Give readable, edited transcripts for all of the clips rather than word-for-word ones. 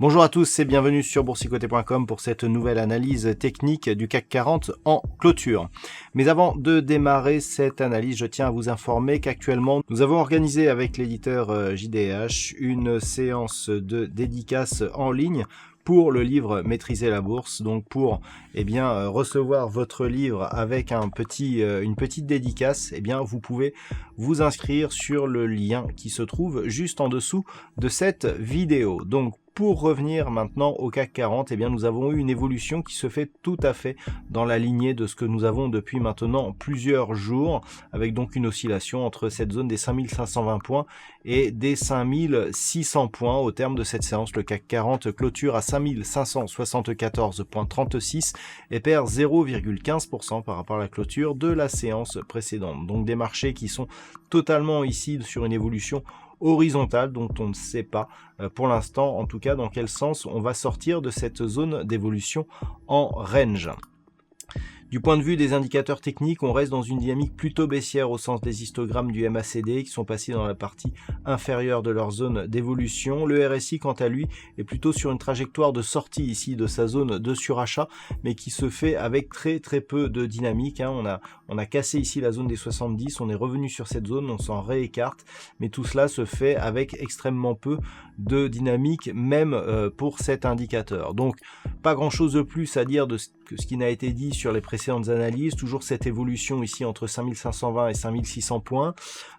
Bonjour à tous et bienvenue sur boursicoté.com pour cette nouvelle analyse technique du CAC 40 en clôture. Mais avant de démarrer cette analyse, je tiens à vous informer qu'actuellement, nous avons organisé avec l'éditeur JDH une séance de dédicace en ligne pour le livre Maîtriser la bourse, donc pour recevoir votre livre avec une petite dédicace, vous pouvez vous inscrire sur le lien qui se trouve juste en dessous de cette vidéo. Donc pour revenir maintenant au CAC 40, nous avons eu une évolution qui se fait tout à fait dans la lignée de ce que nous avons depuis maintenant plusieurs jours, avec donc une oscillation entre cette zone des 5520 points et des 5600 points. Au terme de cette séance, le CAC 40 clôture à 5574,36 et perd 0,15% par rapport à la clôture de la séance précédente. Donc des marchés qui sont totalement ici sur une évolution horizontale dont on ne sait pas pour l'instant en tout cas dans quel sens on va sortir de cette zone d'évolution en range. Du point de vue des indicateurs techniques, on reste dans une dynamique plutôt baissière au sens des histogrammes du MACD qui sont passés dans la partie inférieure de leur zone d'évolution. Le RSI, quant à lui, est plutôt sur une trajectoire de sortie ici de sa zone de surachat, mais qui se fait avec très peu de dynamique. On a cassé ici la zone des 70, on est revenu sur cette zone, on s'en réécarte, mais tout cela se fait avec extrêmement peu de dynamique, même pour cet indicateur. Donc, pas grand chose de plus à dire de ce qui n'a été dit sur les précédentes analyses, toujours cette évolution ici entre 5520 et 5600 points.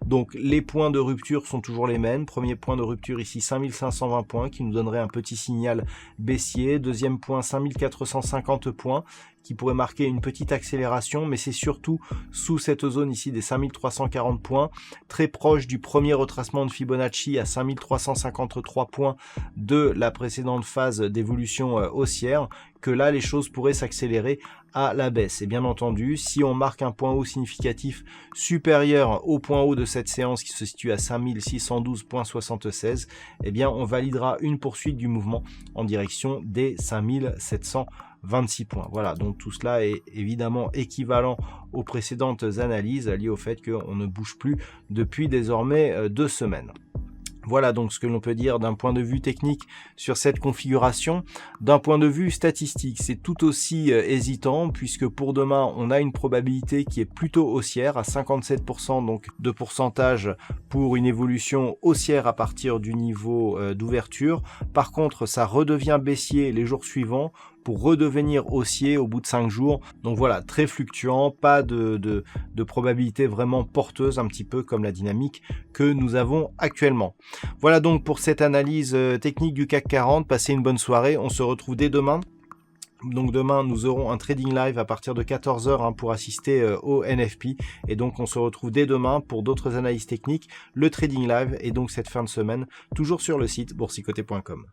Donc les points de rupture sont toujours les mêmes. Premier point de rupture ici 5520 points qui nous donnerait un petit signal baissier. Deuxième point 5450 points qui pourrait marquer une petite accélération, mais c'est surtout sous cette zone ici des 5340 points, très proche du premier retracement de Fibonacci à 5353 points de la précédente phase d'évolution haussière, que là les choses pourraient s'accélérer à la baisse. Et bien entendu, si on marque un point haut significatif supérieur au point haut de cette séance qui se situe à 5612,76, on validera une poursuite du mouvement en direction des 5726 points. Voilà, donc tout cela est évidemment équivalent aux précédentes analyses liées au fait qu'on ne bouge plus depuis désormais 2 semaines. Voilà donc ce que l'on peut dire d'un point de vue technique sur cette configuration. D'un point de vue statistique, c'est tout aussi hésitant puisque pour demain, on a une probabilité qui est plutôt haussière à 57% donc de pourcentage pour une évolution haussière à partir du niveau d'ouverture. Par contre, ça redevient baissier les jours suivants pour redevenir haussier au bout de 5 jours. Donc voilà, très fluctuant, pas de probabilité vraiment porteuse, un petit peu comme la dynamique que nous avons actuellement. Voilà donc pour cette analyse technique du CAC 40. Passez une bonne soirée, on se retrouve dès demain. Donc demain, nous aurons un trading live à partir de 14h pour assister au NFP. Et donc, on se retrouve dès demain pour d'autres analyses techniques, le trading live et donc cette fin de semaine, toujours sur le site boursicoté.com.